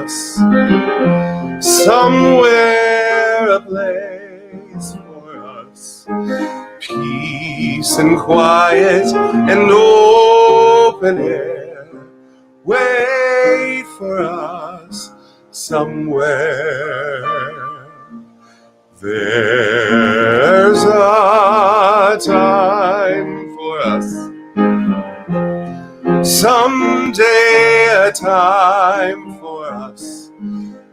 us. Somewhere a place for us. Peace and quiet and open air. Wait for us somewhere. There's a time for us. Someday a time for us.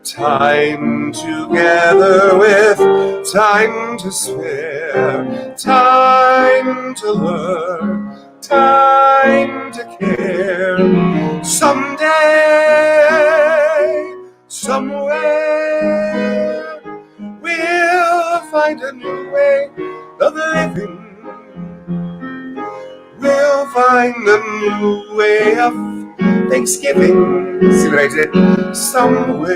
Time together with time to spare. Time to learn. Time to care. Someday, somewhere, we'll find a new way of living. We'll find a new way of Thanksgiving. See what I did? Somewhere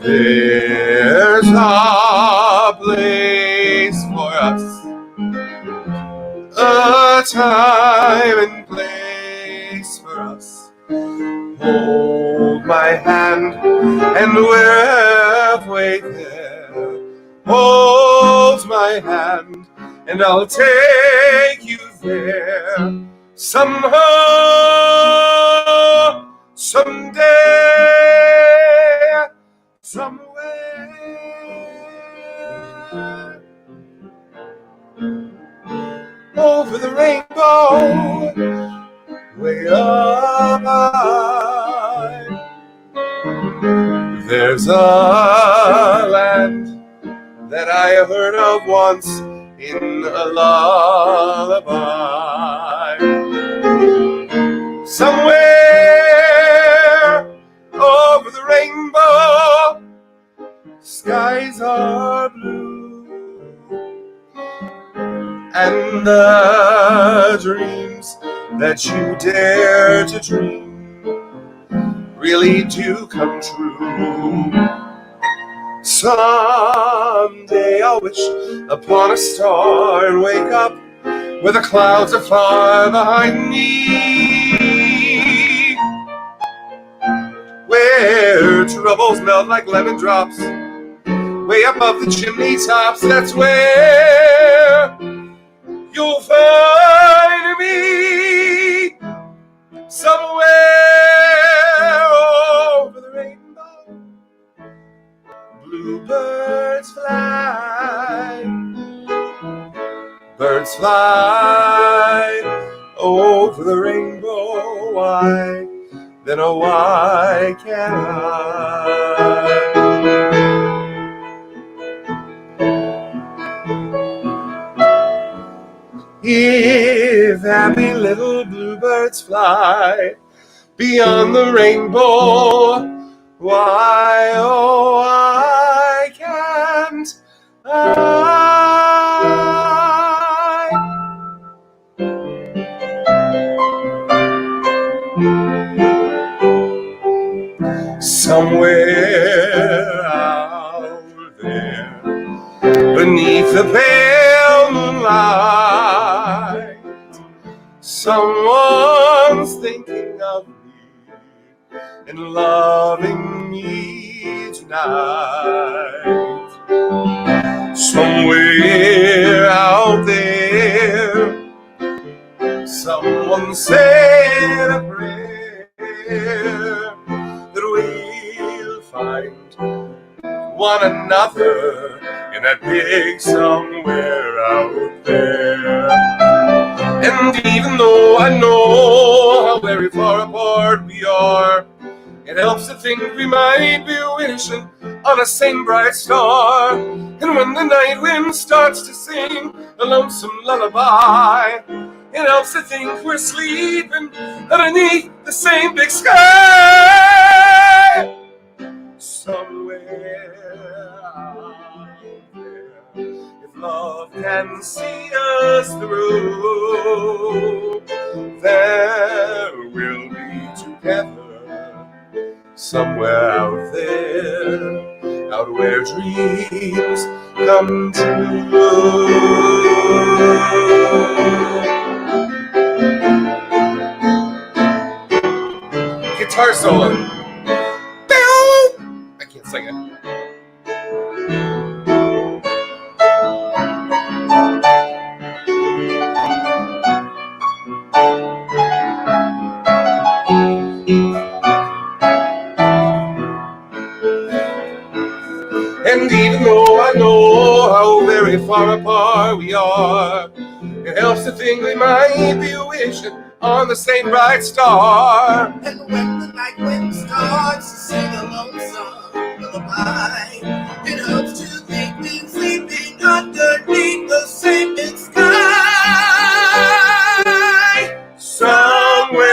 there's a place for us. A time and place for us. Hold my hand and we're halfway there. Hold my hand and I'll take you there. Somehow, someday, somewhere. Over the rainbow, way up high. There's a land that I heard of once in a lullaby. Somewhere over the rainbow, skies are blue, and the dreams that you dare to dream really do come true. Someday I'll wish upon a star and wake up where the clouds are far behind me, where troubles melt like lemon drops way above the chimney tops. That's where you'll find me, somewhere over the rainbow. Bluebirds fly, birds fly over the rainbow. Why, then oh why can't I? If happy little bluebirds fly beyond the rainbow, why, oh, why can't I? Somewhere out there, beneath the pale moonlight, someone's thinking of me and loving me tonight. Somewhere out there, someone said a prayer that we'll find one another in that big somewhere out there. And even though I know how very far apart we are, it helps to think we might be wishing on a same bright star. And when the night wind starts to sing a lonesome lullaby, it helps to think we're sleeping underneath the same big sky. Somewhere out there, if love can see us through, there we'll be together. Somewhere out there, out where dreams come true. guitar solo. I can't sing it. And even though I know how very far apart we are, it helps to think we might be wishing on the same bright star. And when the night wind starts to sing a lonesome lullaby, it helps to think we're sleeping underneath the same sky. Somewhere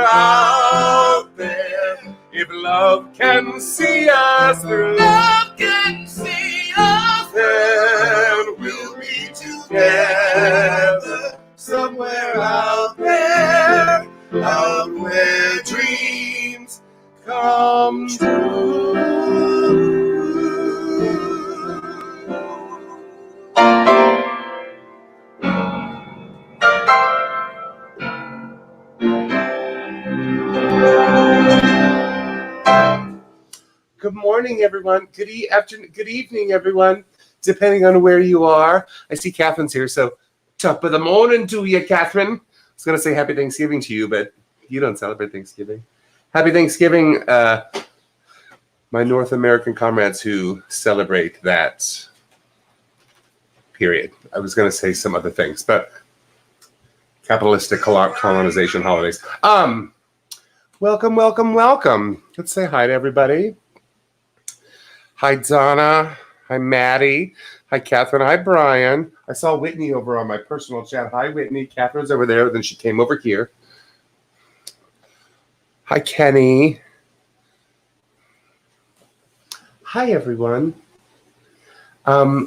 out there, if love can see us through, Love can see us, then we'll be together. Somewhere out there, out where dreams come true. Good morning, everyone. Good evening, everyone, depending on where you are. I see Catherine's here, so top of the morning to you, Catherine. I was going to say happy Thanksgiving to you, but you don't celebrate Thanksgiving. Happy Thanksgiving, my North American comrades who celebrate that, period. I was going to say some other things, but capitalistic colonization holidays. Welcome, welcome, welcome. Let's say hi to everybody. Hi, Donna. Hi, Maddie. Hi, Catherine. Hi, Brian. I saw Whitney over on my personal chat. Hi, Whitney. Catherine's over there. Then she came over here. Hi, Kenny. Hi, everyone.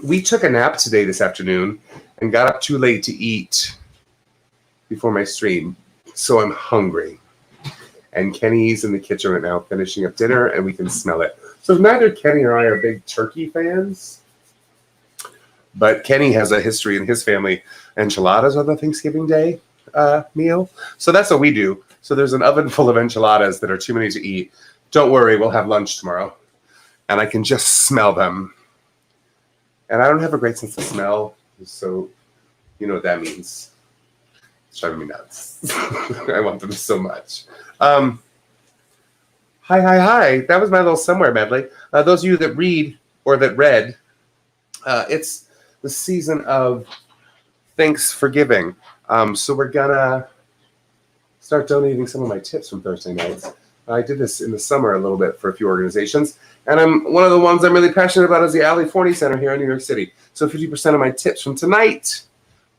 We took a nap today this afternoon and got up too late to eat before my stream. So I'm hungry. And Kenny's in the kitchen right now finishing up dinner, and we can smell it. So neither Kenny or I are big turkey fans, but Kenny has a history in his family. Enchiladas on the Thanksgiving Day meal. So that's what we do. So there's an oven full of enchiladas that are too many to eat. Don't worry, we'll have lunch tomorrow. And I can just smell them. And I don't have a great sense of smell, so you know what that means. It's driving me nuts. I want them so much. Hi. That was my little somewhere medley. Those of you that read or that read, it's the season of Thanksgiving. So we're gonna start donating some of my tips from Thursday nights. I did this in the summer a little bit for a few organizations, and one of the ones I'm really passionate about is the Ali Forney Center here in New York City. So 50% of my tips from tonight,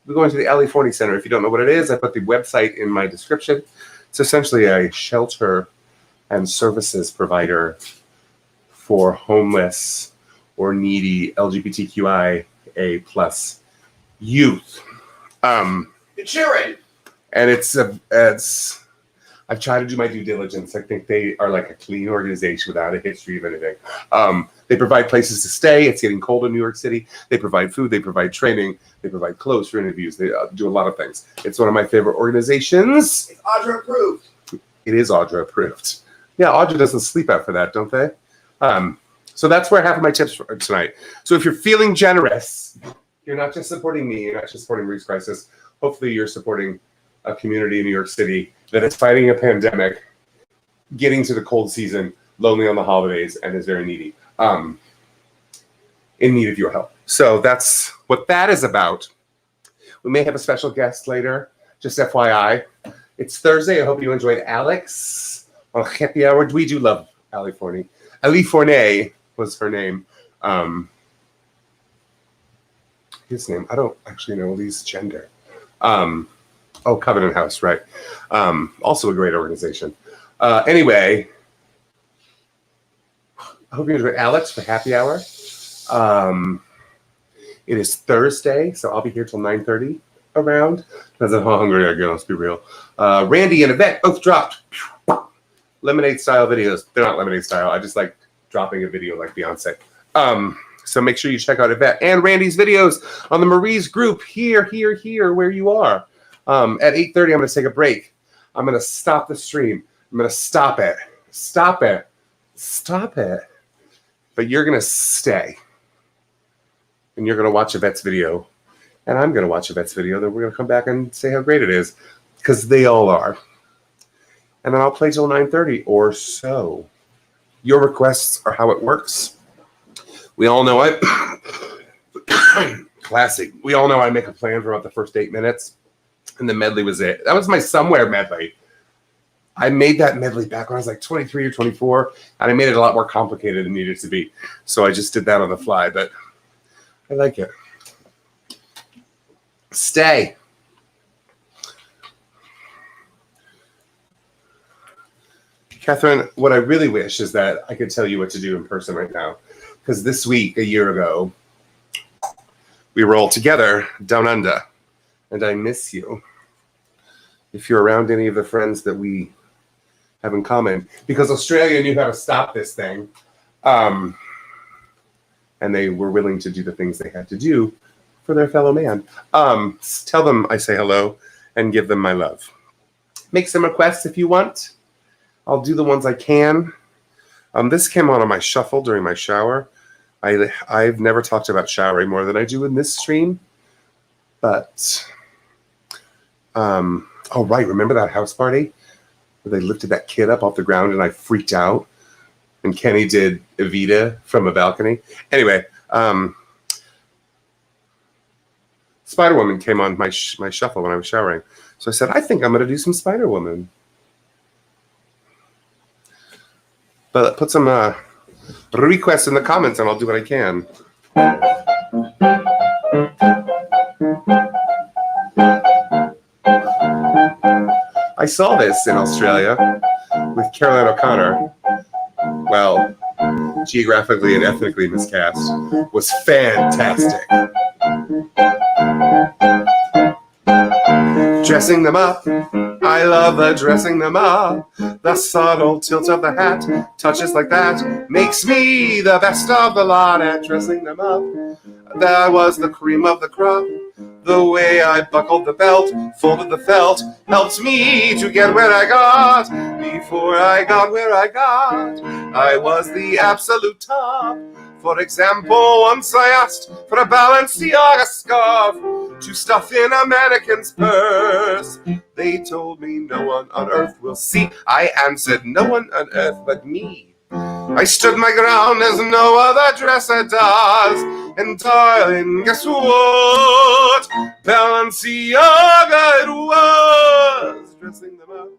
we're going to the Ali Forney Center. If you don't know what it is, I put the website in my description. It's essentially a shelter and services provider for homeless or needy LGBTQIA plus youth. Children. And it's I've tried to do my due diligence. I think they are like a clean organization without a history of anything. They provide places to stay. It's getting cold in New York City. They provide food. They provide training. They provide clothes for interviews. They do a lot of things. It's one of my favorite organizations. It's Audra approved. It is Audra approved. Yeah, Audra doesn't sleep out for that, don't they? So that's where half of my tips for tonight. So if you're feeling generous, you're not just supporting me, you're not just supporting Reef's Crisis. Hopefully you're supporting a community in New York City that is fighting a pandemic, getting to the cold season, lonely on the holidays, and is very needy, in need of your help. So that's what that is about. We may have a special guest later, just FYI. It's Thursday. I hope you enjoyed Alex on Happy Hour. We do love Ali Forney. Ali Forney was her name. His name, I don't actually know his gender. Covenant House, right. Also a great organization. Anyway, I hope you enjoyed Alex for Happy Hour. It is Thursday, so I'll be here till 9:30 around. Depends on how hungry I get, let's be real. Randy and Yvette both dropped lemonade style videos. They're not lemonade style. I just like dropping a video like Beyonce. So make sure you check out Yvette and Randy's videos on the Marie's group here, where you are. At 8:30, I'm going to take a break. I'm going to stop the stream. I'm going to stop it. Stop it. Stop it. But you're going to stay. And you're going to watch Yvette's video. And I'm going to watch Yvette's video. Then we're going to come back and say how great it is. Because they all are. And then I'll play till 9:30 or so. Your requests are how it works. We all know classic. We all know I make a plan for about the first 8 minutes. And the medley was it. That was my Somewhere medley. I made that medley back when I was like 23 or 24. And I made it a lot more complicated than it needed to be. So I just did that on the fly. But I like it. Stay. Catherine, what I really wish is that I could tell you what to do in person right now. Because this week, a year ago, we were all together down under. And I miss you. If you're around any of the friends that we have in common. Because Australia knew how to stop this thing. And they were willing to do the things they had to do for their fellow man. Tell them I say hello and give them my love. Make some requests if you want. I'll do the ones I can. This came on my shuffle during my shower. I've never talked about showering more than I do in this stream. But, oh, right. Remember that house party where they lifted that kid up off the ground and I freaked out? And Kenny did Evita from a balcony. Anyway, Spider-Woman came on my shuffle when I was showering. So I said, I think I'm going to do some Spider-Woman. But put some requests in the comments and I'll do what I can. I saw this in Australia with Caroline O'Connor. Well, geographically and ethnically miscast, was fantastic. Dressing them up, I love the dressing them up. The subtle tilt of the hat, touches like that, makes me the best of the lot at dressing them up. That was the cream of the crop. The way I buckled the belt, folded the felt, helped me to get where I got. Before I got where I got, I was the absolute top. For example, once I asked for a Balenciaga scarf to stuff in a mannequin's purse. They told me no one on earth will see. I answered, no one on earth but me. I stood my ground as no other dresser does. And darling, guess what? Balenciaga it was. Dressing them up,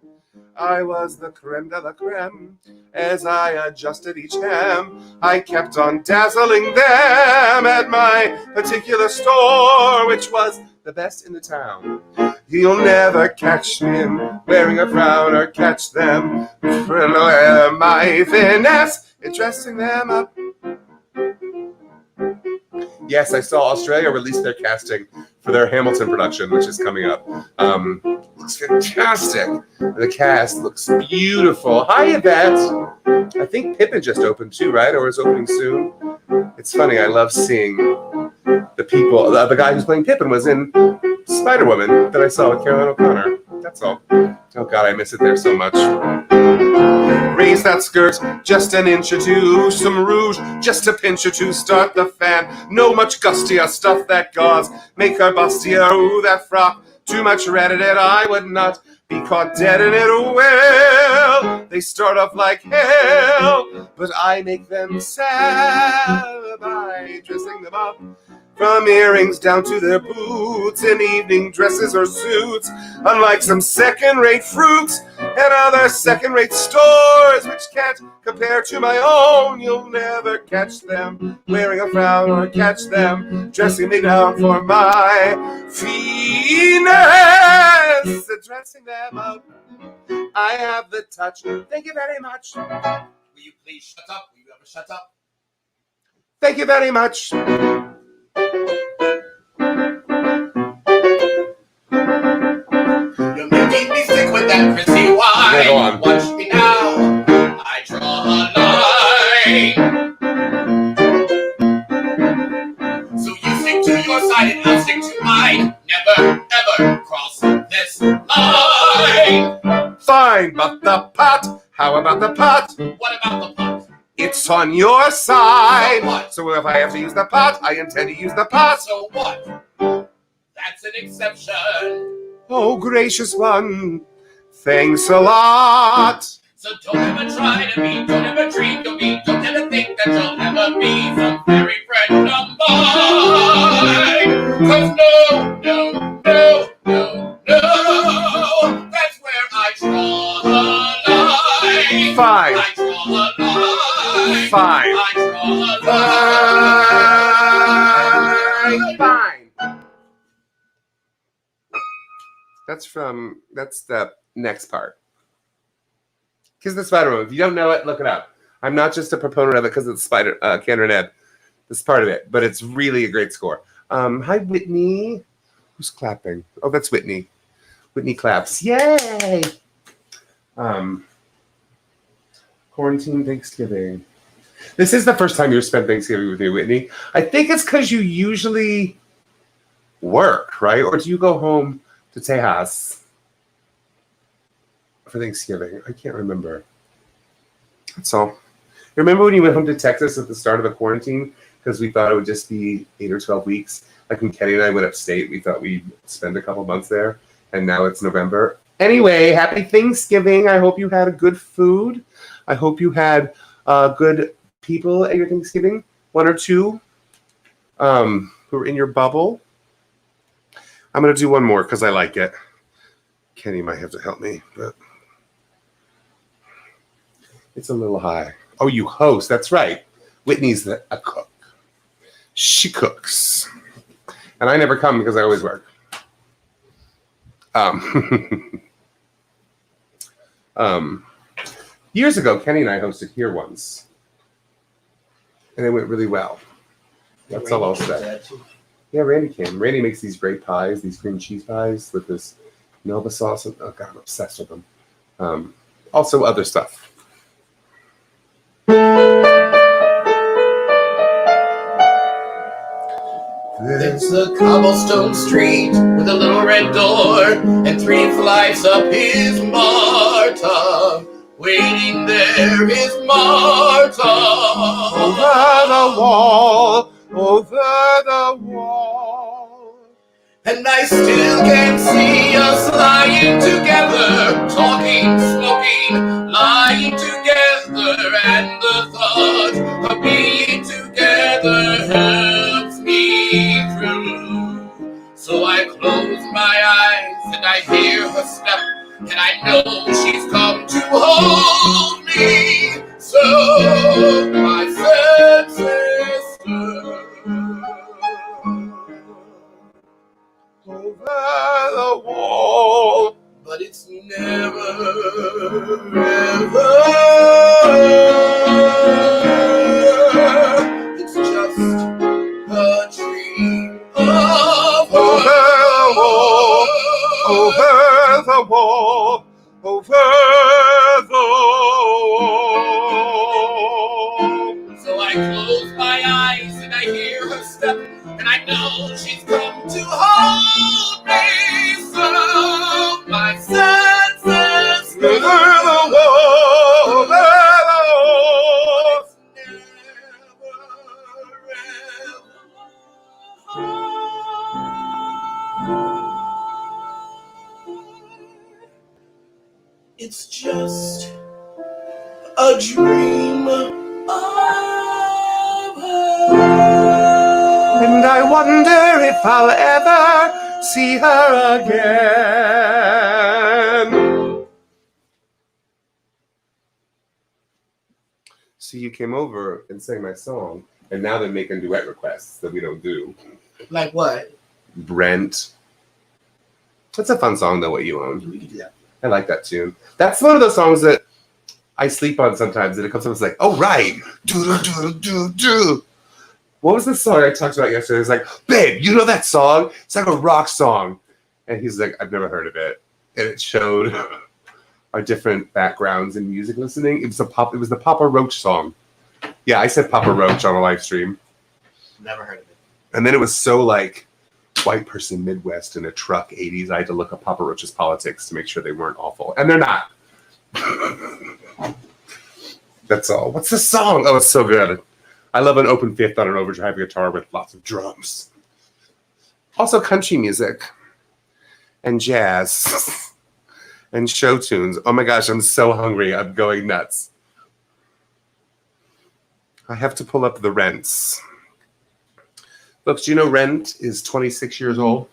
I was the creme de la creme. As I adjusted each hem, I kept on dazzling them at my particular store, which was the best in the town. You'll never catch him wearing a frown or catch them for my finesse in dressing them up. Yes, I saw Australia release their casting for their Hamilton production, which is coming up. Looks fantastic. The cast looks beautiful. Hi, Yvette. I think Pippin just opened too, right? Or is opening soon. It's funny. I love seeing the people. The guy who's playing Pippin was in Spider-Woman that I saw with Caroline O'Connor. That's all. Oh, God, I miss it there so much. Raise that skirt just an inch or two. Some rouge just a pinch or two. Start the fan. No much gustier. Stuff that gauze. Make her bustier. Ooh, that frock. Too much red in it. I would not be caught dead in it. Well, they start off like hell, but I make them sad by dressing them up. From earrings down to their boots, in evening dresses or suits, unlike some second-rate fruits and other second-rate stores, which can't compare to my own. You'll never catch them wearing a frown or catch them dressing me down for my finesse. Dressing them up, I have the touch. Thank you very much. Will you please shut up? Will you ever shut up? Thank you very much. You're making me sick with that pretty wine. Go on. Watch me now. I draw a line. So you stick to your side and I'll stick to mine. Never, ever cross this line. Fine. mine, but the pot, how about the pot? What about the pot? It's on your side. So what? So if I have to use the pot, I intend to use the pot. So what? That's an exception. Oh, gracious one, thanks a lot. So don't ever try to be, don't ever dream to be, don't ever think that you'll ever be some fairy friend of mine. 'Cause no, that's where I draw the line. Fine. I draw the line. Fine. I draw the line. Fine. That's the next part. Kiss the Spider Woman. If you don't know it, look it up. I'm not just a proponent of it because it's Kendra and Ed. This is part of it, but it's really a great score. Hi, Whitney. Who's clapping? Oh, that's Whitney. Whitney claps. Yay! Quarantine Thanksgiving. This is the first time you've spent Thanksgiving with me, Whitney. I think it's because you usually work, right? Or do you go home to Tejas for Thanksgiving? I can't remember. That's all. Remember when you went home to Texas at the start of the quarantine? Because we thought it would just be 8 or 12 weeks. Like when Kenny and I went upstate, we thought we'd spend a couple months there. And now it's November. Anyway, happy Thanksgiving. I hope you had a good food. I hope you had good people at your Thanksgiving. 1 or 2 who are in your bubble. I'm going to do one more because I like it. Kenny might have to help me, but it's a little high. Oh, you host. That's right. Whitney's a cook. She cooks. And I never come because I always work. Years ago, Kenny and I hosted here once. And it went really well. That's all I'll say. Yeah, Randy came. Randy makes these great pies, these cream cheese pies with this Nova sauce. Oh, God, I'm obsessed with them. Also, other stuff. There's a cobblestone street with a little red door and 3 flights up is Marta. Waiting there is Marta. Over the wall, over the wall. And I still can see us lying together, talking, smoking, lying together. And the thought of being together helps me through. So I close my eyes and I hear her step, and I know she's come to hold me. So my sad sister, over the wall, but it's never, ever. It's just a dream of Over the wall, over the wall, over the wall. So I close my eyes and I hear her step, and I know she's come to hold me. So my sad sister, Over the wall, over the wall. It's just a dream of her. And I wonder if I'll ever see her again. See, you came over and sang my song, and now they're making duet requests that we don't do. Like what? Brent. That's a fun song, though, what you own. We can do that. I like that tune. That's one of those songs that I sleep on sometimes, and it comes up, it's like, oh, right. Do. What was the song I talked about yesterday? It's like, babe, you know that song? It's like a rock song. And he's like, I've never heard of it. And it showed our different backgrounds in music listening. It was the Papa Roach song. Yeah, I said Papa Roach on a live stream. Never heard of it. And then it was so like white person Midwest in a truck 80s. I had to look up Papa Roach's politics to make sure they weren't awful. And they're not. That's all. What's the song? Oh, it's so good. I love an open fifth on an overdrive guitar with lots of drums. Also country music and jazz and show tunes. Oh my gosh, I'm so hungry. I'm going nuts. I have to pull up the Rents. Folks, do you know Rent is 26 years old?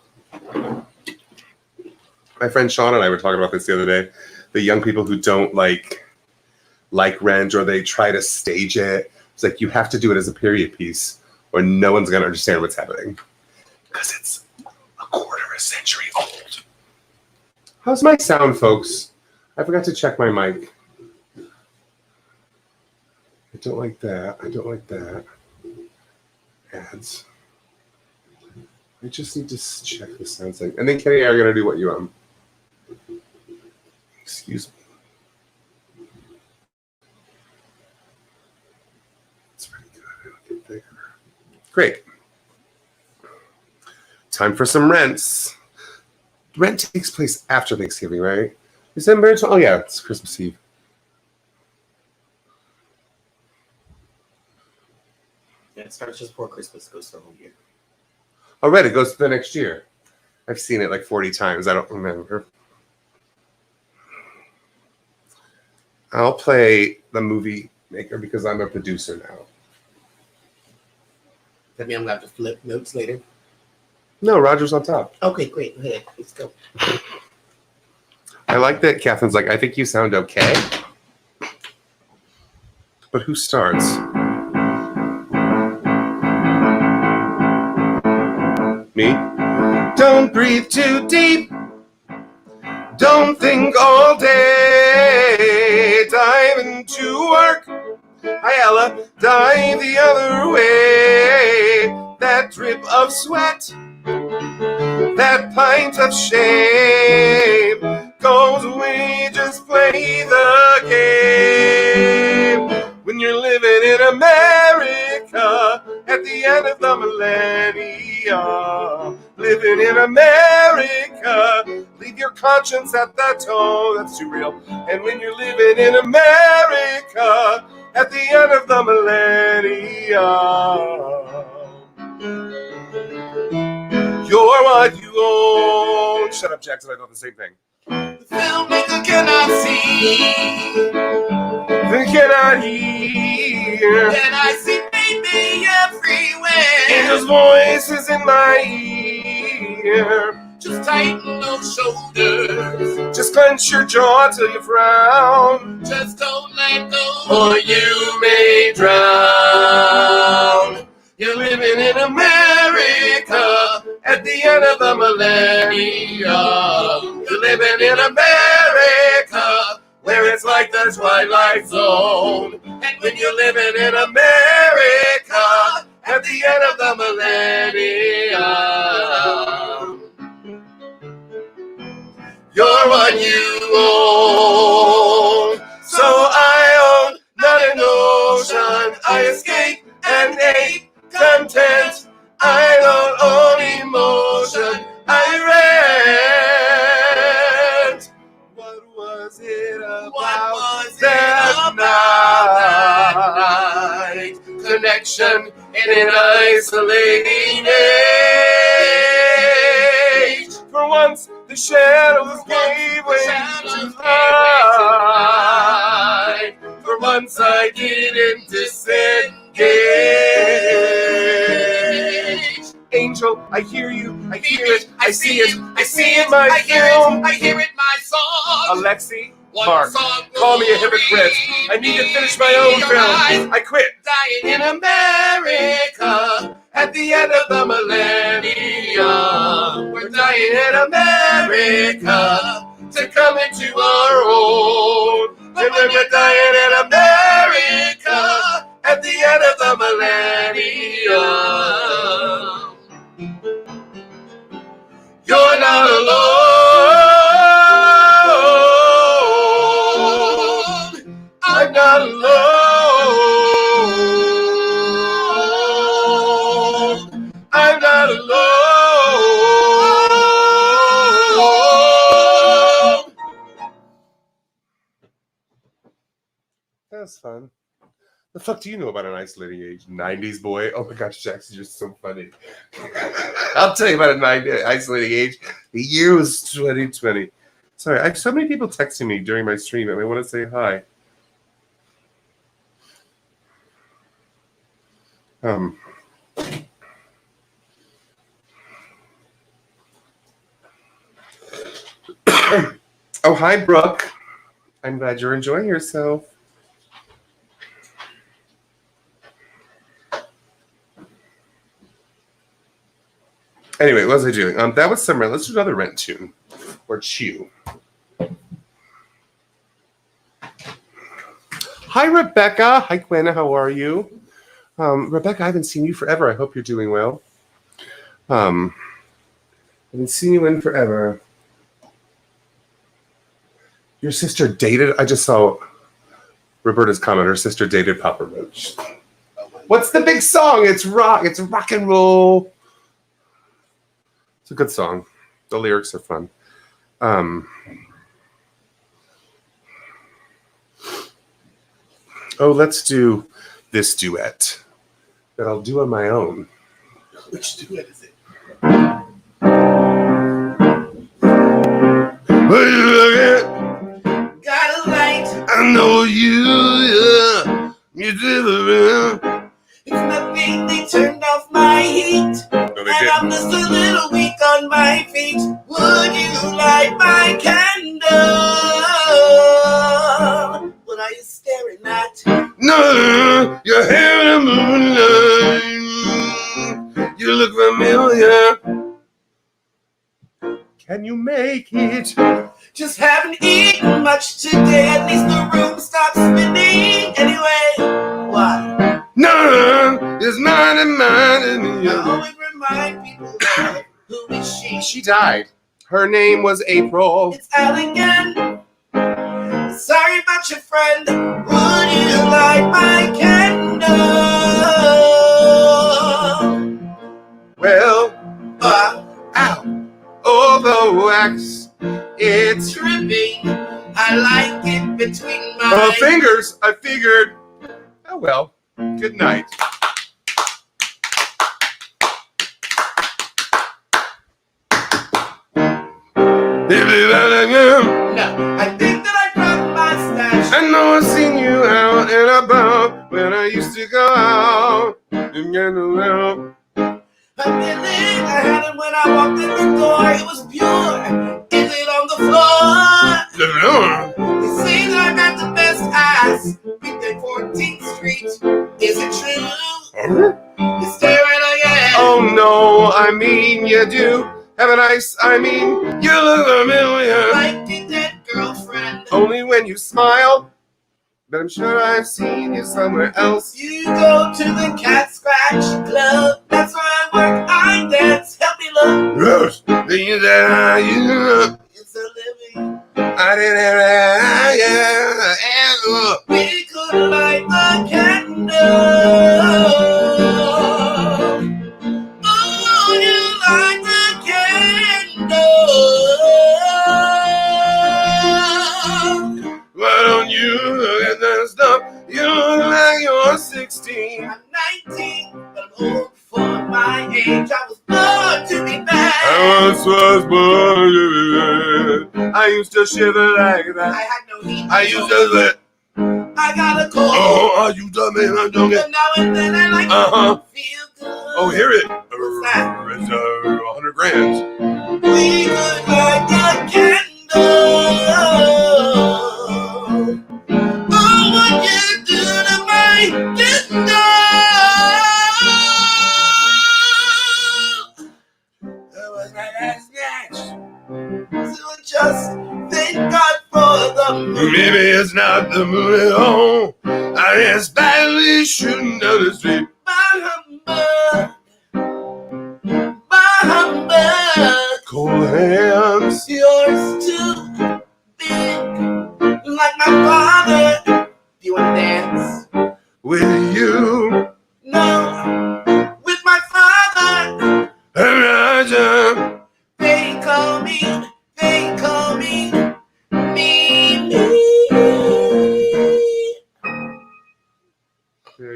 My friend Sean and I were talking about this the other day. The young people who don't like Rent, or they try to stage it. It's like you have to do it as a period piece or no one's going to understand what's happening. Because it's a quarter of a century old. How's my sound, folks? I forgot to check my mic. I don't like that. I don't like that. Ads. I just need to check the sound thing. And then Kenny and I are going to do what you excuse me. It's pretty good. It'll get bigger. Great. Time for some Rents. Rent takes place after Thanksgiving, right? December 12th. Oh, yeah, it's Christmas Eve. Yeah, it starts just before Christmas, goes the whole year. Oh, right, it goes to the next year. I've seen it like 40 times. I don't remember. I'll play the movie maker because I'm a producer now. That means I'm going to have to flip notes later. No, Roger's on top. Okay, great. Ahead. Let's go. I like that Catherine's like, I think you sound okay. But who starts? Me? Don't breathe too deep. Don't think all day. Dive into work. Hi, Ella. Dive the other way. That drip of sweat. That pint of shame goes away, just play the game. When you're living in America at the end of the millennium, living in America, leave your conscience at the toe. That's too real. And when you're living in America at the end of the millennium, you're what you own. Shut up, Jackson. I thought the same thing. The filmmaker cannot see, They cannot hear. and I see baby everywhere. Angel's voice is in my ear. Just tighten those shoulders. Just clench your jaw till you frown. Just don't let go, Or you may drown. You're living in America at the end of the millennium. You're living in America where it's like the Twilight Zone. And when you're living in America at the end of the millennium, you're what you own. So I own not an ocean. I escape and ate content. I don't own emotion. I rent. What was it about that night? Connection in an isolating age. For once, the shadows gave way to light. For once, I didn't disengage. Angel, I hear you, I hear it, I see it, I see it, my film. I hear it, my song. Alexi, One Mark, song call me a will hypocrite. I need to finish my own your film. eyes. I quit. Dying In America, at the end of the millennium, we're dying in America to come into our own. And when we're dying in America at the end of the millennium, you're not alone. I'm not alone. I'm not alone. That was fun. The fuck do you know about an isolating age? 90s boy? Oh my gosh, Jackson, you're so funny. I'll tell you about an isolating age. The year was 2020. Sorry, I have so many people texting me during my stream and they want to say hi. Oh, hi, Brooke. I'm glad you're enjoying yourself. Anyway, what was I doing? That was some Rent. Let's do another Rent tune. Or Chew. Hi, Rebecca. Hi, Gwen. How are you? Rebecca, I haven't seen you forever. I hope you're doing well. I haven't seen you in forever. Your sister dated? I just saw Roberta's comment. Her sister dated Papa Roach. What's the big song? It's rock. It's rock and roll. It's a good song. The lyrics are fun. Oh, let's do this duet that I'll do on my own. Which duet is it? Got a light. I know you, yeah. You did. It's nothing, they turned off my heat. No, they And I'm just a little weak on my feet. Would you light my candle? What are you staring at? No, your hair in the moonlight. You look familiar. Can you make it? Just haven't eaten much today. At least the room stops spinning. Anyway, why? No, it's mine and mine and I you. always remind people of who is she. She died. Her name was April. It's Al again. Sorry about your friend. Would you light my candle? Well, ow. Oh, the wax. It's Dripping. I like it between my fingers. I figured. Oh, well. Good night. No, I think that I dropped my stash. I know I've seen you out and about when I used to go out and get around. A feeling I had it when I walked in the door. It was pure. Is it on the floor? They say that I got the best ass. Weekday 14th Street. Is it true? You staring again. Oh no, I mean you do have a nice, you look familiar. Like your dead girlfriend. Only when you smile, but I'm sure I've seen you somewhere else. You go to the Cat Scratch Club. That's where I work. I dance. Help me look. Yes, things that I used to. It's a living. I didn't have We could light the candle. Oh, you light the candle. Why don't you look at that stuff? You look like you're 16. I'm 19, but I'm old for my age. I was born to be bad. I once was born to be bad. I used to shiver like I that. had no heat. I used to let. I got a cold. Oh, I used to make my don't get. And now and then I like Uh-huh. to feel good. Oh, hear it. What's that? It's 100 grand. We could light the candle. Oh, what you do to my candle? That was my last match. So just thank God for the moon. Maybe it's not the moon at all. I just badly shooting down the street. Humbug. Cold hands. Yours too big, like my father. Do you want to dance? With you. No, with my father. Elijah. They call me me.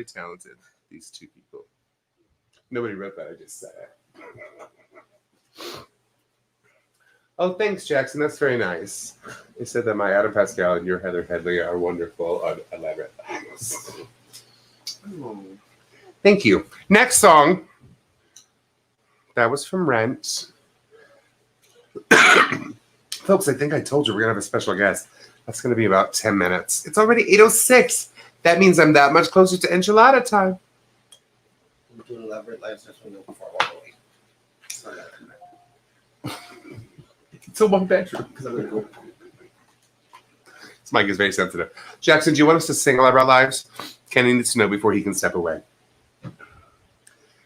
very talented, these two people. Nobody wrote that, I just said it. Oh, thanks, Jackson. That's very nice. They said that my Adam Pascal and your Heather Headley are wonderful on elaborate things. Thank you. Next song. That was from Rent. Folks, I think I told you we're going to have a special guest. That's going to be about 10 minutes. It's already 8:06. That means I'm that much closer to enchilada time. I'm doing elaborate lives just when before I walk away. So I gotta come back. It's a one bedroom. Because I'm going to go. This mic is very sensitive. Jackson, do you want us to sing Elaborate Lives? Kenny needs to know before he can step away.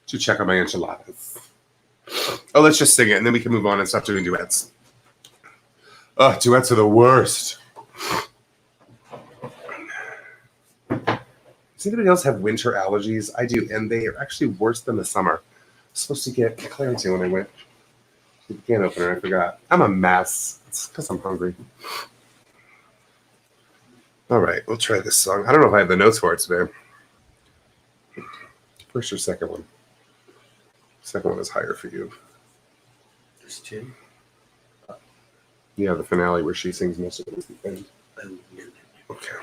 To check on my enchiladas. Oh, let's just sing it, and then we can move on and stop doing duets. Oh, duets are the worst. Does anybody else have winter allergies? I do, and they are actually worse than the summer. I was supposed to get Clarity when I went to the can opener. I forgot. I'm a mess. It's because I'm hungry. All right, we'll try this song. I don't know if I have the notes for it today. First or second one? Second one is higher for you. There's two. Yeah, the finale where she sings most of it is the end. Okay.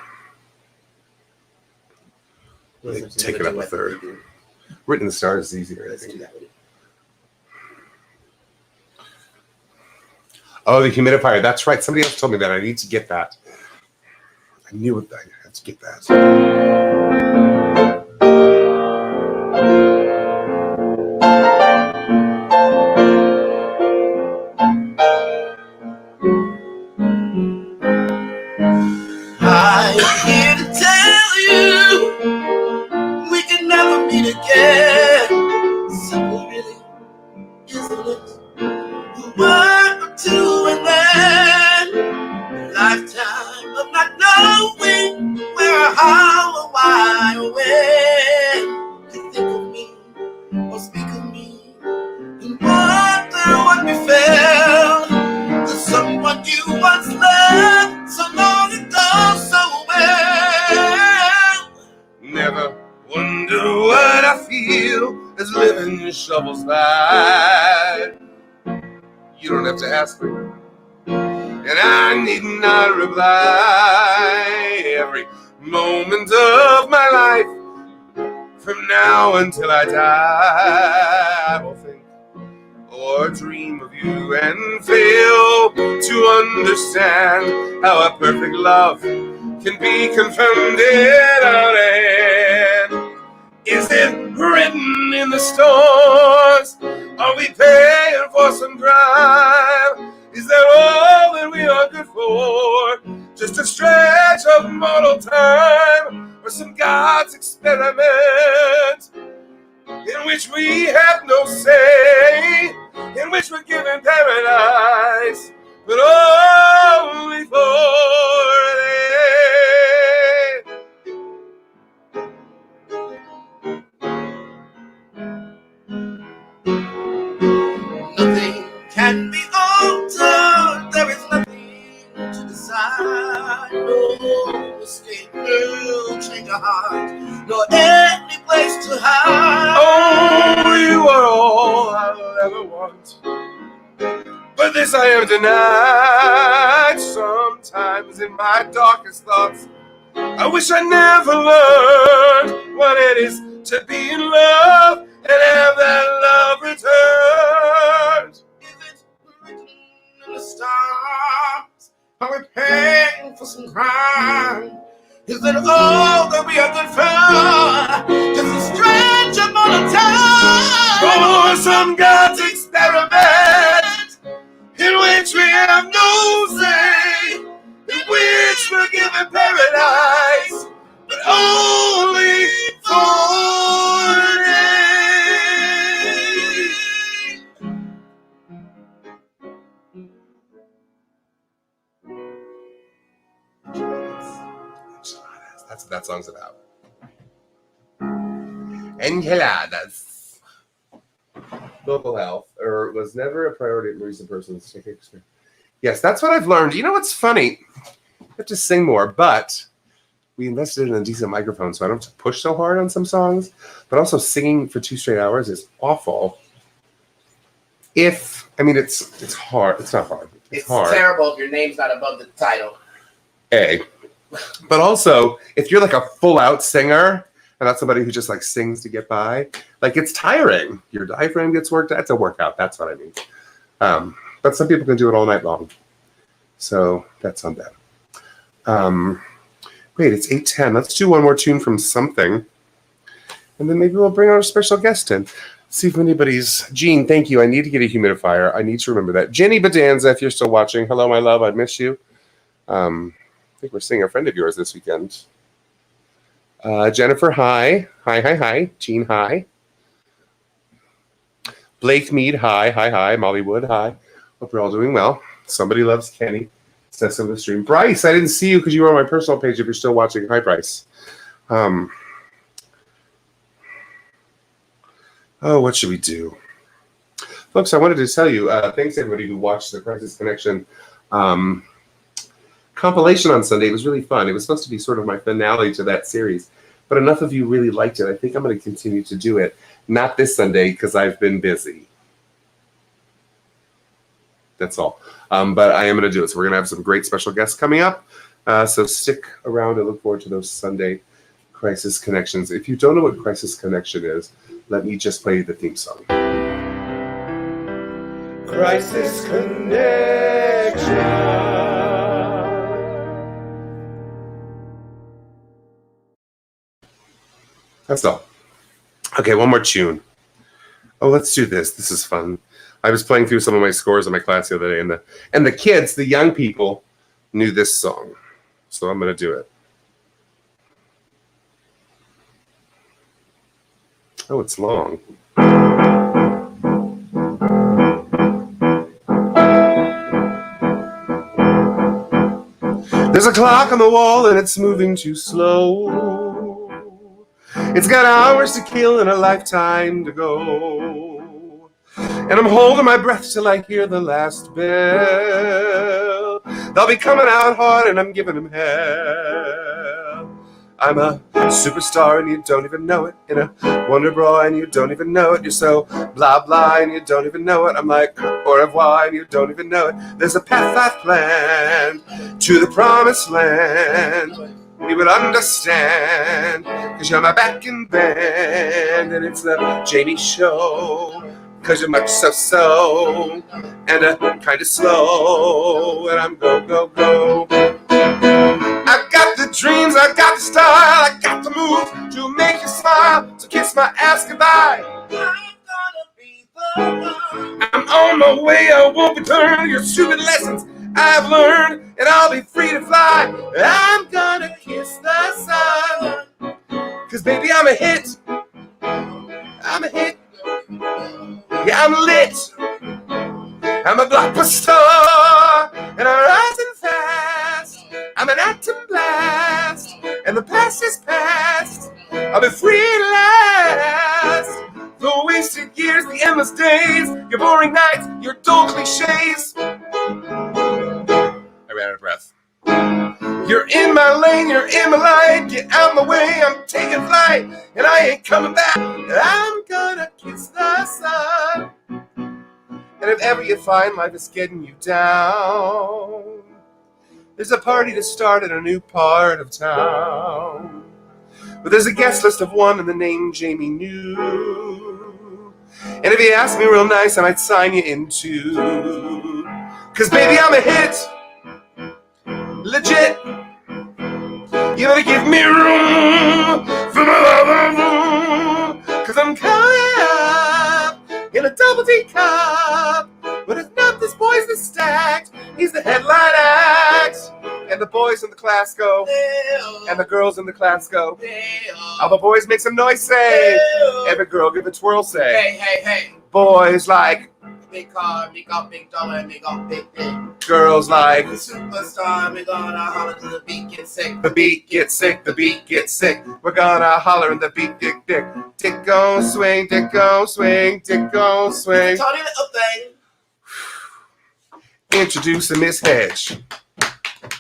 Take it up a third. Written in the Stars is easier, I Let's do think. that one. Oh, the humidifier. That's right. Somebody else told me that. I need to get that. I knew it. I had to get that. I'm here to tell you we can never meet again. Simple, really, isn't it? The word or two and then a lifetime of not knowing where or how or why or when. You think of me or speak of me and wonder what we felt. There's someone you once loved so long ago so well. Never wonder what I feel as living shovels by. You don't have to ask me, and I need not reply. Every moment of my life, from now until I die, I will think or dream of you and fail to understand how a perfect love can be confounded on end. Is it written in the stars? Are we paying for some crime? Is that all that we are good for? Just a stretch of mortal time, or some God's experiment in which we have no say, in which we're given paradise, but only for a day. Nothing can be altered, there is nothing to decide. No escape, no change of heart, nor any place to hide. Oh, you are all I'll ever want, but this I am denied. Sometimes in my darkest thoughts, I wish I never learned what it is to be in love and have that love returned. Is it written in the stars? Are we paying for some crime? Is it all that we are good for? Just a stretch of all time. For some God's experiment in which we have no say, in which we're given paradise, but only for a day. That's what that song's about. Enchiladas. Vocal health, or was never a priority at Marisa Persons. Yes, that's what I've learned. You know what's funny? I have to sing more, but we invested in a decent microphone, so I don't have to push so hard on some songs. But also singing for 2 straight hours is awful. It's hard. It's not hard. It's hard. terrible if your name's not above the title. But also, if you're like a full-out singer and not somebody who just like sings to get by, like it's tiring. Your diaphragm gets worked out. It's a workout. That's what I mean. But some people can do it all night long. So that's on them. Wait, it's 8:10. Let's do one more tune from something. And then maybe we'll bring our special guest in. See if anybody's... Jean, thank you. I need to get a humidifier. I need to remember that. Jenny Bedanza, if you're still watching. Hello, my love. I miss you. I think we're seeing a friend of yours this weekend. Jennifer, hi. Hi. Jean, hi. Blake Mead, hi. Molly Wood, hi. Hope you're all doing well. Somebody loves Kenny. Says on the stream. Bryce, I didn't see you because you were on my personal page. If you're still watching, hi, Bryce. What should we do? Folks, I wanted to tell you, thanks to everybody who watched the Crisis Connection compilation on Sunday. It was really fun. It was supposed to be sort of my finale to that series, but enough of you really liked it. I think I'm going to continue to do it. Not this Sunday because I've been busy. That's all. But I am going to do it. So we're going to have some great special guests coming up. So stick around and look forward to those Sunday Crisis Connections. If you don't know what Crisis Connection is, let me just play the theme song. Crisis Connection. That's all. Okay, one more tune. Oh, let's do this. This is fun. I was playing through some of my scores in my class the other day, and the kids, the young people, knew this song. So I'm going to do it. Oh, it's long. There's a clock on the wall and it's moving too slow. It's got hours to kill and a lifetime to go. And I'm holding my breath till I hear the last bell. They'll be coming out hard and I'm giving them hell. I'm a superstar and you don't even know it. In a wonder bra and you don't even know it. You're so blah blah and you don't even know it. I'm like au revoir and you don't even know it. There's a path I've planned to the promised land. You would understand, cause you're my backing band. And it's the Jamie Show, cause you're much so and kinda slow. And I'm go I got the dreams, I got the style, I got the move to make you smile. So kiss my ass goodbye. I'm gonna be the one. I'm on my way, I won't return your stupid lessons I've learned, and I'll be free to fly. I'm gonna kiss the sun, cause baby I'm a hit. I'm a hit. Yeah, I'm lit. I'm a blockbuster, and I'm rising fast. I'm an atom blast, and the past is past. I'll be free at last. The wasted years, the endless days, your boring nights, your dull cliches. I ran out of breath. You're in my lane, you're in my line. Get out of my way, I'm taking flight, and I ain't coming back. I'm gonna kiss the sun. And if ever you find life is getting you down, there's a party to start in a new part of town. But there's a guest list of one and the name Jamie knew. And if you ask me real nice, I might sign you in too. Cause baby, I'm a hit. Legit. You better give me room for my love. Cause I'm coming up in a double D cup. But if not, this boy's the stacked. He's the headline act. And the boys in the class go. And the girls in the class go. All the boys make some noise, say. Every girl give a twirl, say. Hey. Boys like. Big car, me got big dollar, me got big dick. Girls like. Superstar, me gonna holler till the beat gets sick. The beat gets sick, the beat gets sick. We're gonna holler and the beat dick. Dick gon' swing, dick gon' swing, dick gon' swing. Tony little thing. Introducing Miss Hedge.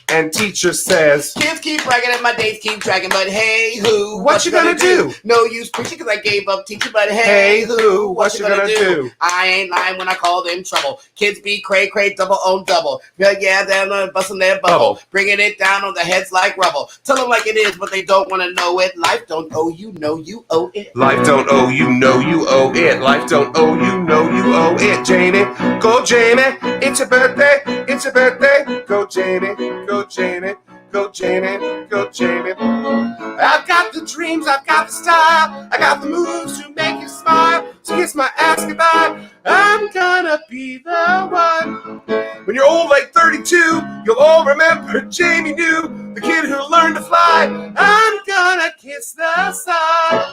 and teacher says, kids keep bragging and my days keep dragging, but hey, who? what you gonna do? No use preaching because I gave up teaching, but Hey, who? What you gonna do? I ain't lying when I call them trouble. Kids be cray, double on double. Yeah, they're busting their bubble. Bringing it down on the heads like rubble. Tell them like it is, but they don't want to know it. Life don't owe you, know you owe it. Life don't owe you, know you owe it. Life don't owe you, know you owe it. Jamie, go Jamie, it's your birthday, it's your birthday. Go Jamie, go Jamie, go Jamie, go Jamie. I've got the dreams, I've got the style, I got the moves to make you smile. So kiss my ass goodbye, I'm gonna be the one. When you're old like 32, you'll all remember Jamie New, the kid who learned to fly. I'm gonna kiss the sun.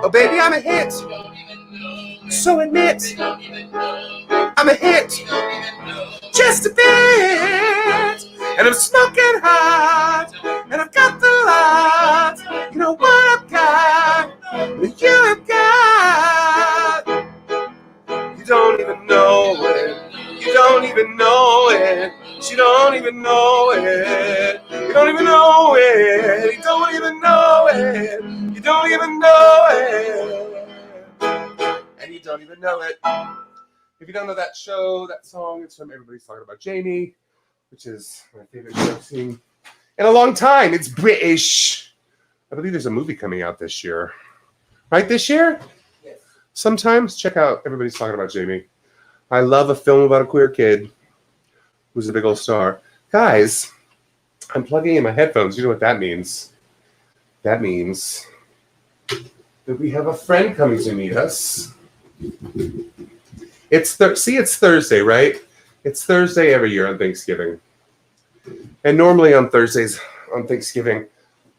Oh baby, I'm a hit, so admit I'm a hit, just a bit. And I'm smoking hot, and I've got the lot. You know what I've got, you have got. You don't even know it, you don't even know it. She don't even know it, you don't even know it. You don't even know it, you don't even know it. And you don't even know it. If you don't know that show, that song, it's from Everybody's Talking About Jamie, which is my favorite show I've seen in a long time. It's British. I believe there's a movie coming out this year. Right, this year? Yes. Sometimes. Check out Everybody's Talking About Jamie. I love a film about a queer kid who's a big old star. Guys, I'm plugging in my headphones. You know what that means? That means that we have a friend coming to meet us. It's Thursday, right? It's Thursday every year on Thanksgiving. And normally on Thursdays on Thanksgiving,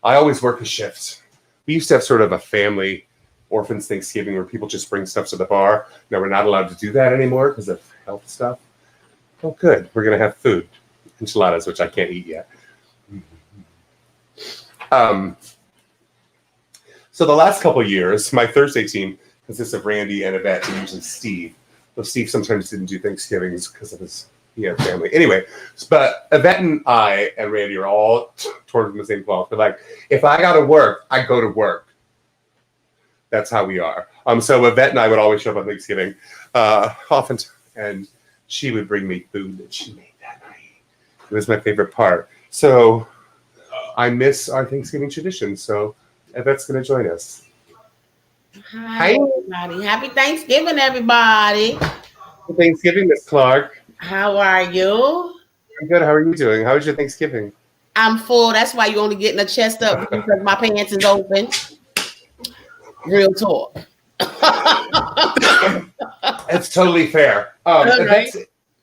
I always work a shift. We used to have sort of a family orphans Thanksgiving where people just bring stuff to the bar. Now we're not allowed to do that anymore because of health stuff. Oh, good. We're going to have food. Enchiladas, which I can't eat yet. So the last couple of years, my Thursday team consists of Randy and Yvette and usually Steve. Well, Steve sometimes didn't do Thanksgivings because of his family. Anyway, but Yvette and I and Randy are all torn from the same cloth. But like, if I got to work, I go to work. That's how we are. So Yvette and I would always show up on Thanksgiving, often, and she would bring me food that she made that night. It was my favorite part. So I miss our Thanksgiving tradition. So Yvette's going to join us. Hi, everybody. Happy Thanksgiving, everybody. Happy Thanksgiving, Miss Clark. How are you? I'm good. How are you doing? How was your Thanksgiving? I'm full. That's why you're only getting a chest up because my pants is open. Real talk. It's totally fair. Right.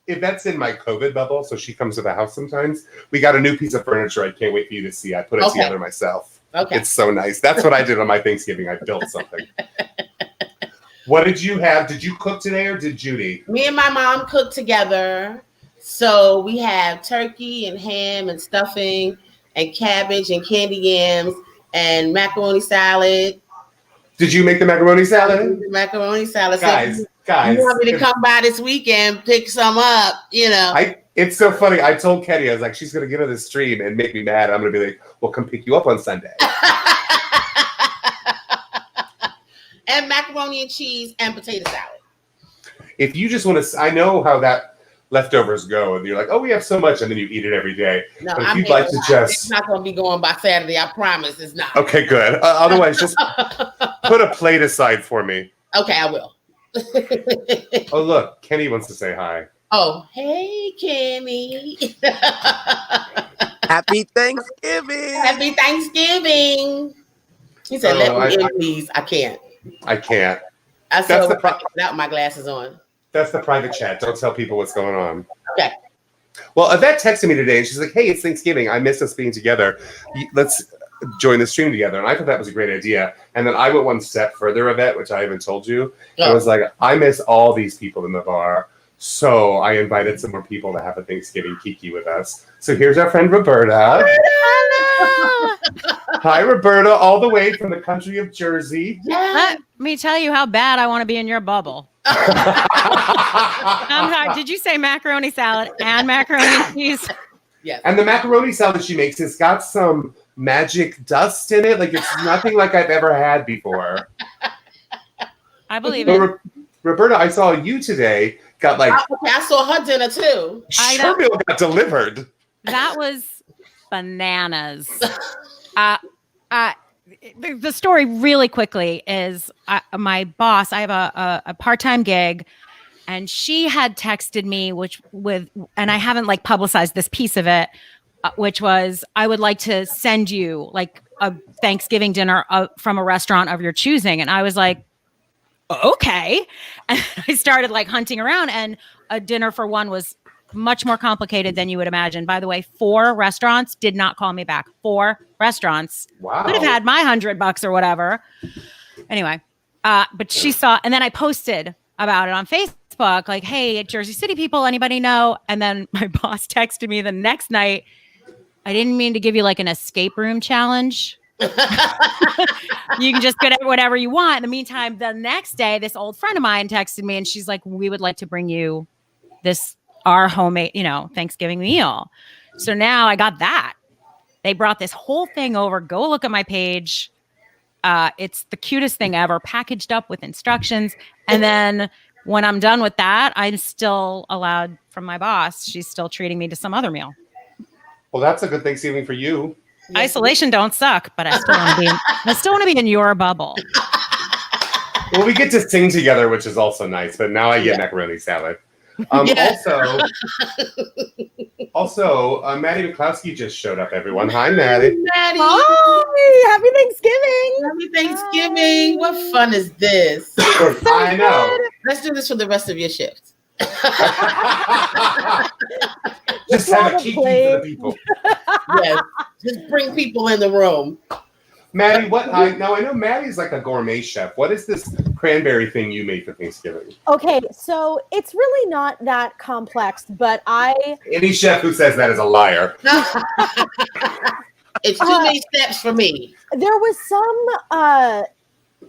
If that's in my COVID bubble, so she comes to the house sometimes. We got a new piece of furniture. I can't wait for you to see. I put it together myself. Okay. It's so nice. That's what I did on my Thanksgiving. I built something. What did you have? Did you cook today or did Judy? Me and my mom cooked together. So we have turkey and ham and stuffing and cabbage and candy yams and macaroni salad. Did you make the macaroni salad? Macaroni salad. Guys. You want me to come by this weekend, pick some up, you know. It's so funny. I told Kenny, I was like, she's going to get on the stream and make me mad. I'm going to be like, well, come pick you up on Sunday. And macaroni and cheese and potato salad. If you just want to, I know how that leftovers go. And you're like, oh, we have so much. And then you eat it every day. No, but if you'd like to just. It's not going to be going by Saturday. I promise it's not. Okay, good. Otherwise, just put a plate aside for me. Okay, I will. Oh, look. Kenny wants to say hi. Oh, hey, Kenny. Happy Thanksgiving. Happy Thanksgiving. He said, let me in, please. I can't. I can't. I said, without my glasses on. That's the private chat. Don't tell people what's going on. Okay. Well, Yvette texted me today, and she's like, hey, it's Thanksgiving. I miss us being together. Let's join the stream together. And I thought that was a great idea. And then I went one step further, Yvette, which I haven't told you. I was like, I miss all these people in the bar. So I invited some more people to have a Thanksgiving kiki with us. So here's our friend Roberta. Hello. Hi, Roberta, all the way from the country of Jersey. Let me tell you how bad I want to be in your bubble. I'm sorry, did you say macaroni salad and macaroni and cheese? Yes. And the macaroni salad she makes has got some magic dust in it. Like it's nothing like I've ever had before. I believe But it. Roberta, I saw you today got like Okay, I saw her dinner too. I know. Shermill got delivered. That was bananas. The story really quickly is my boss, I have a part-time gig, and she had texted me, and I haven't like publicized this piece of it, which was, I would like to send you like a Thanksgiving dinner from a restaurant of your choosing. And I was like, okay. And I started like hunting around, and a dinner for one was much more complicated than you would imagine. By the way, 4 restaurants did not call me back. 4 restaurants. Wow. Could have had my $100 or whatever. Anyway, but she saw, and then I posted about it on Facebook, like, hey, Jersey City people, anybody know? And then my boss texted me the next night, I didn't mean to give you like an escape room challenge. You can just get whatever you want. In the meantime, the next day, this old friend of mine texted me, and she's like, we would like to bring you our homemade, Thanksgiving meal. So now I got that. They brought this whole thing over. Go look at my page. It's the cutest thing ever, packaged up with instructions. And then when I'm done with that, I'm still allowed from my boss. She's still treating me to some other meal. Well, that's a good Thanksgiving for you. Isolation don't suck, but I still want to be in your bubble. Well, we get to sing together, which is also nice. But now I get macaroni salad. Also, Maddie McCloskey just showed up, everyone. Hi, Maddie. Maddie. Hi, happy Thanksgiving. Happy Thanksgiving. What fun is this? I know. Let's do this for the rest of your shift. Just have a kiki for the people. Yes. Just bring people in the room. Maddie, I know Maddie's like a gourmet chef. What is this cranberry thing you made for Thanksgiving? Okay, so it's really not that complex, but Any chef who says that is a liar. It's too many steps for me. there was some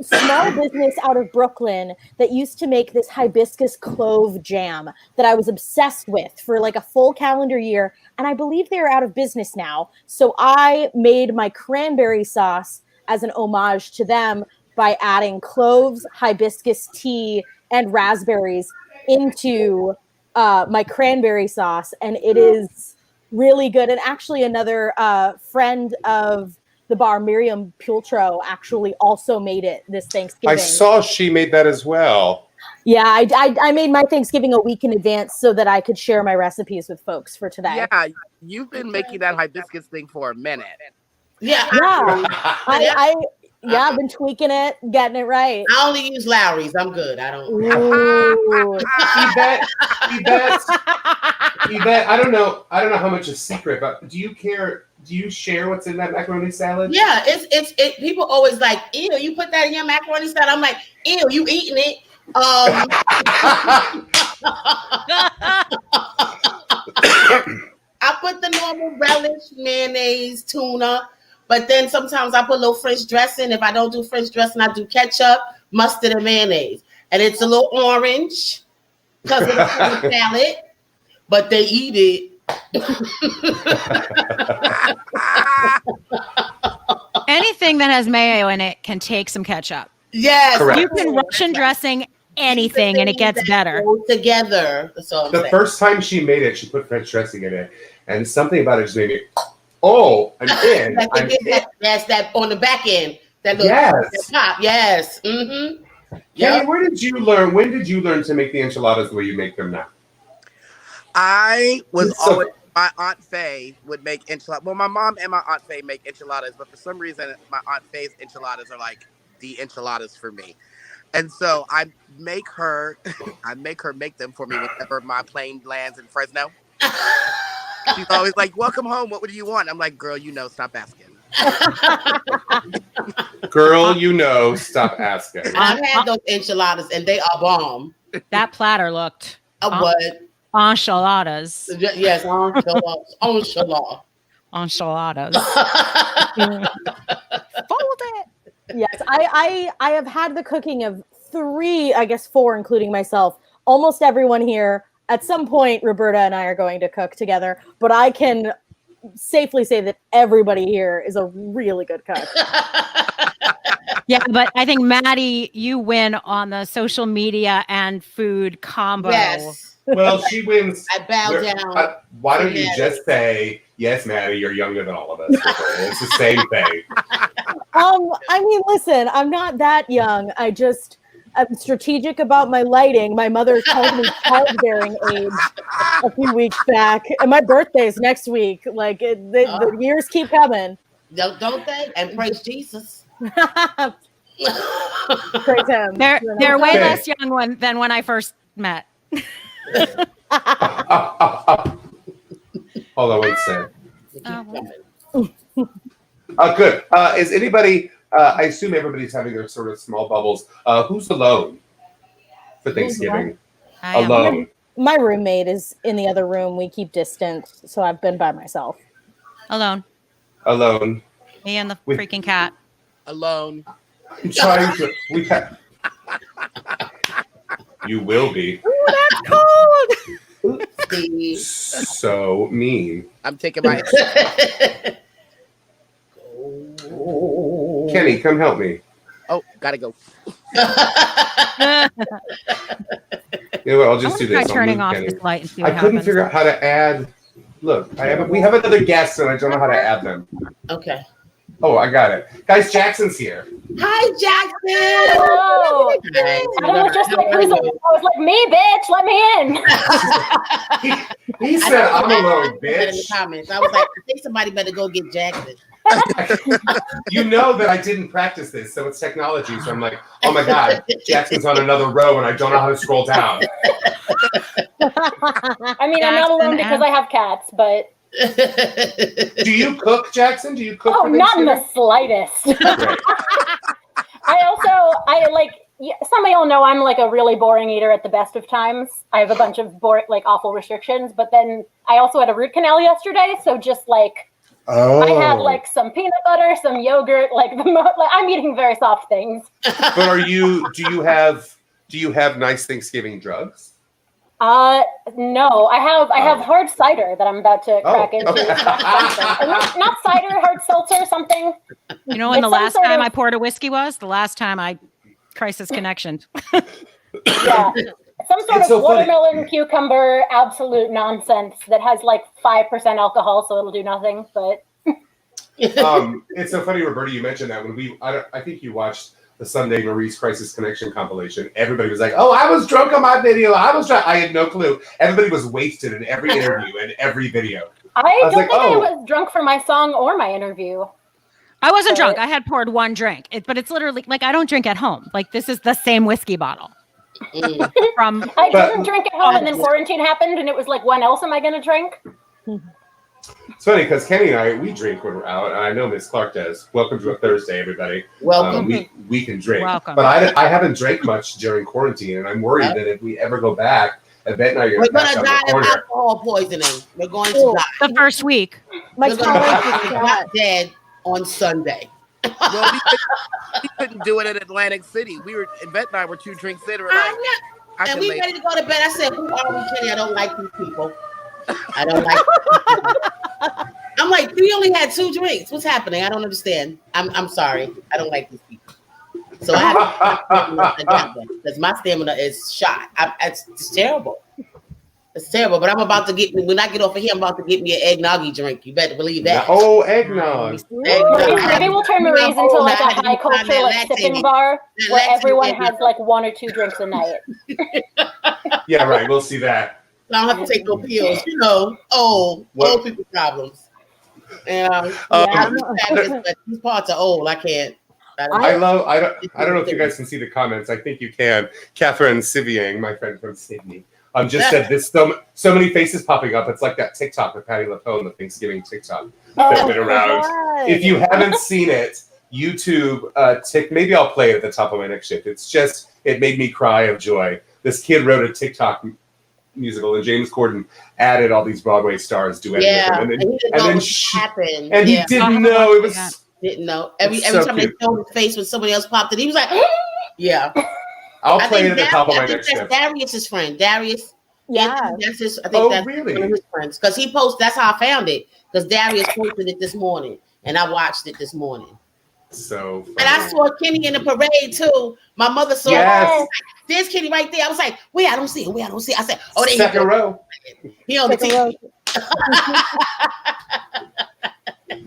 small business out of Brooklyn that used to make this hibiscus clove jam that I was obsessed with for like a full calendar year. And I believe they're out of business now. So I made my cranberry sauce as an homage to them by adding cloves, hibiscus tea, and raspberries into my cranberry sauce. And it is really good. And actually another friend of the bar, Miriam Pultro, actually also made it this Thanksgiving. I saw she made that as well. Yeah, I made my Thanksgiving a week in advance so that I could share my recipes with folks for today. Yeah, you've been making that hibiscus thing for a minute. Yeah. I've been tweaking it, getting it right. I only use Lowry's. I'm good. I don't. Ooh. Yvette, I don't know how much is secret, but do you care? Do you share what's in that macaroni salad? Yeah, it's people always like, ew, you put that in your macaroni salad. I'm like, ew, you eating it. I put the normal relish, mayonnaise, tuna, but then sometimes I put a little French dressing. If I don't do French dressing, I do ketchup, mustard, and mayonnaise. And it's a little orange because it's a salad, but they eat it. Anything that has mayo in it can take some ketchup. Yes. Correct. You can Russian dressing anything and it gets better. Go together. That's all I'm The saying. first time she made it, she put French dressing in it, and something about it just made me, oh, I'm in. That's that on the back end. That little Yes. pop. Yes. Mm-hmm. Kenny, where did you learn? When did you learn to make the enchiladas the way you make them now? I was So- always, my Aunt Faye would make enchiladas. Well, my mom and my Aunt Faye make enchiladas, but for some reason, my Aunt Faye's enchiladas are like the enchiladas for me. And so I make her make them for me whenever my plane lands in Fresno. She's always like, welcome home. What would you want? I'm like, girl, stop asking. Girl, stop asking. I've had those enchiladas and they are bomb. That platter looked What? enchiladas. Yes, enchilada. Enchiladas. Fold it. Yes, I have had the cooking of 3, I guess 4, including myself. Almost everyone here. At some point, Roberta and I are going to cook together, but I can safely say that everybody here is a really good cook. Yeah, but I think Maddie, you win on the social media and food combo. Yes, Well, she wins. I bow We're- down. Why don't to you Maddie. just say, yes, Maddie, you're younger than all of us. It's the same thing. I mean, listen, I'm not that young. I'm strategic about my lighting. My mother called me childbearing age a few weeks back, and my birthday's next week. Like the years keep coming. Don't they? And praise Jesus. Praise him. They're way Okay. less young than when I first met. Hold on one second. Keep Oh, coming. Good. Is anybody, I assume everybody's having their sort of small bubbles. Who's alone for Thanksgiving? I am Alone. My roommate is in the other room. We keep distance, so I've been by myself. alone. Alone. Me and the With- freaking cat. Alone. I'm trying to. You will be See? so mean. I'm taking my. Kenny, come help me. Oh, gotta go. You know what? I'll I just want do to try this. I'll turning move off Kenny. this light and see I what couldn't happens. figure out how to add. Look, we have another guest, and I don't know how to add them. Okay. Oh, I got it, guys. Jackson's here. Hi, Jackson. Hello. Hi. I was just like, who's I was like, me, bitch, let me in. He said, "I'm alone, In the bitch." comments, I was like, I think somebody better go get Jackson. You know that I didn't practice this, so it's technology. So I'm like, oh my god, Jackson's on another row, and I don't know how to scroll down. I mean, I'm not alone Jackson because and- I have cats, but Do you cook, Jackson? Do you cook? oh, for not in the Thanksgiving? slightest. Great. I like. Yeah, some of y'all know I'm like a really boring eater at the best of times. I have a bunch of awful restrictions, but then I also had a root canal yesterday, so just like Oh. I had like some peanut butter, some yogurt, like I'm eating very soft things. But do you have nice Thanksgiving drugs? No, I have hard cider that I'm about to crack into. okay. Not cider, hard seltzer, something. You know when the It's some last sort time of- I poured a whiskey was? The last time I crisis connection. Yeah. Some sort It's of so funny. watermelon, cucumber, absolute nonsense that has like 5% alcohol, so it'll do nothing. But It's so funny, Roberta, you mentioned that when I think you watched the Sunday Marie's Crisis Connection compilation. Everybody was like, "Oh, I was drunk on my video. I was drunk." I had no clue. Everybody was wasted in every interview and every video. I was don't like, think I oh. was drunk for my song or my interview. I wasn't drunk. I had poured one drink. But it's literally like I don't drink at home. Like this is the same whiskey bottle Mm. from I But- didn't drink at home, and then quarantine happened, and it was like, when else am I going to drink? It's funny because Kenny and I, we drink when we're out, and I know Miss Clark does. Welcome to a Thursday, everybody. Welcome. We can drink, Welcome. but I haven't drank much during quarantine, and I'm worried that if we ever go back, Yvette and I are We're going to pass gonna out die the of corner. alcohol poisoning. We're going to Cool. die. the first week. My We're gonna tolerance is be God. not dead on Sunday. Well, we couldn't do it in Atlantic City. Yvette and I were 2 drinks in. We're I'm like, not. I And can we make. ready to go to bed. I said, "Who are we, Kenny? I don't like these people. I don't like." These people. I'm like, we only had 2 drinks. What's happening? I don't understand. I'm sorry. I don't like these people. So I have to because my stamina is shot. It's terrible. It's terrible. But I'm about to when I get off of here, I'm about to get me an eggnoggy drink. You better believe that. Oh, eggnog! Maybe we'll turn Marie's into like a Now, high culture like sipping bar That where lactating everyone baby. has like 1 or 2 drinks a night. Yeah, right. We'll see that. I don't have to take no pills. You know, old people problems. Um, I'm fabulous, but these parts are old. I can't. I don't- I don't know if you guys can see the comments. I think you can. Catherine Siviang, my friend from Sydney, just said this so many faces popping up. It's like that TikTok with Patty LaPone, the Thanksgiving TikTok that's been around. God. If you haven't seen it, YouTube maybe I'll play it at the top of my next shift. It made me cry of joy. This kid wrote a TikTok musical, and James Corden added all these Broadway stars duetting Yeah, with him, and he didn't and know then what happened. and Yeah. he didn't haven't know it watched was. it Didn't know. Every It's so time cute. they showed his face when somebody else popped it, he was like, "Yeah." I'll I play it think at the top of my I think next that's shift. Darius's friend. Darius Yeah. That's his. I think Oh, that's really? one of his friends. Because he posted. That's how I found it. Because Darius posted it this morning, and I watched it this morning. So funny. And I saw Kenny in the parade too. My mother saw. Yes. It. There's Kenny right there. I was like, wait, I don't see it. Wait, I don't see it. I said, oh, there he Second go. row. He on the Second row. TV.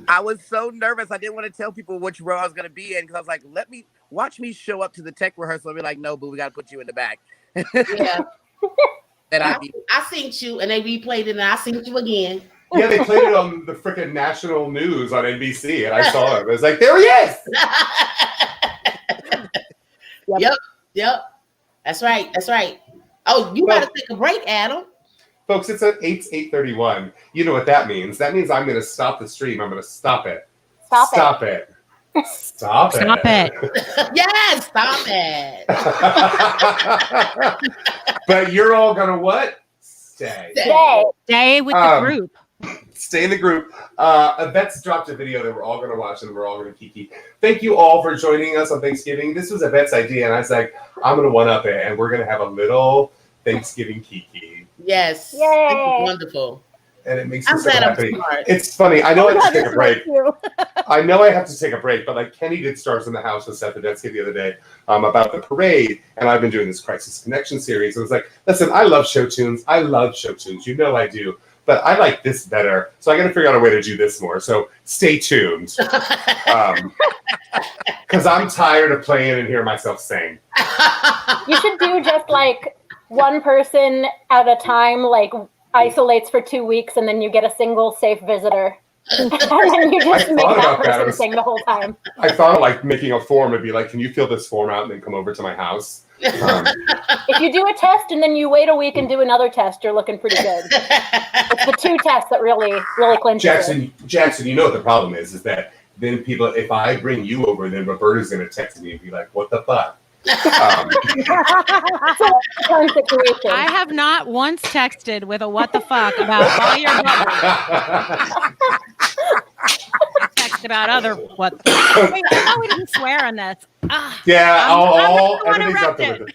I was so nervous. I didn't want to tell people which row I was going to be in because I was like, watch me show up to the tech rehearsal and be like, no, boo, we got to put you in the back. Yeah. Then I seen you, and they replayed it, and I seen you again. Yeah, they played it on the freaking national news on NBC, and I saw him. I was like, there he is. Yep. That's right. Oh, you gotta take a break, Adam. Folks, it's at 8:31. You know what that means. That means I'm going to stop the stream. I'm going to stop it. Stop it. Stop it. Stop it. Yes, stop it. But you're all going to what? Stay. Stay. Stay with the group. Stay in the group. Yvette's dropped a video that we're all going to watch and we're all going to kiki. Thank you all for joining us on Thanksgiving. This was Yvette's idea, and I was like, I'm going to one-up it, and we're going to have a little Thanksgiving kiki. Yes. Yay. Wonderful. And it makes me I'm so glad I'm happy. smart. It's funny. I know I have to take a break. You. I know I have to take a break, but like Kenny did Stars in the House with Seth Adetsky the other day about the parade, and I've been doing this Crisis Connection series. I was like, listen, I love show tunes. I love show tunes. You know I do. But I like this better. So I got to figure out a way to do this more. So stay tuned. Because I'm tired of playing and hear myself sing. You should do just like one person at a time, like isolates for 2 weeks, and then you get a single safe visitor. And then you just I make thought that about that. person sing the whole time. I thought of like making a form and be like, can you fill this form out and then come over to my house? If you do a test and then you wait a week and do another test, you're looking pretty good. It's the 2 tests that really clinch it. Jackson, you know what the problem is that then people, if I bring you over, then Roberta's going to text me and be like, what the fuck? I have not once texted with a what the fuck about all your text about other what. Wait, I thought we didn't swear on this. Yeah, I'm everything's up to it.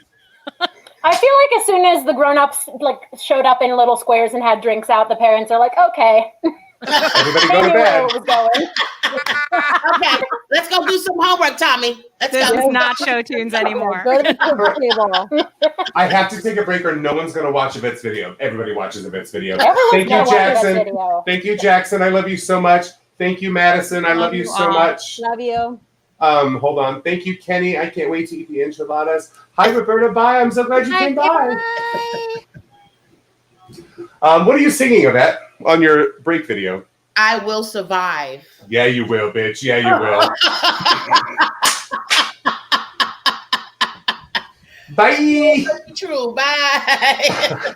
I feel like as soon as the grown-ups like showed up in little squares and had drinks out, the parents are like, okay. Everybody go They to knew where bed. it was going. Okay, let's go do some homework, Tommy. Let's This go. is not show tunes anymore. Go to the kids' table. I have to take a break or no one's going to watch Yvette's video. Everybody watches Yvette's video. Everyone's Thank you, gonna watch that Jackson. video. Thank you, Jackson. I love you so much. Thank you, Madison. I love you so all. much. Love you. Hold on. Thank you, Kenny. I can't wait to eat the enchiladas. Hi, Roberta. Bye. I'm so glad you came by. What are you singing, Yvette, on your break video? I will survive. Yeah, you will, bitch. Yeah, you will. Bye. True. Bye.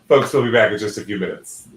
Folks, we'll be back in just a few minutes.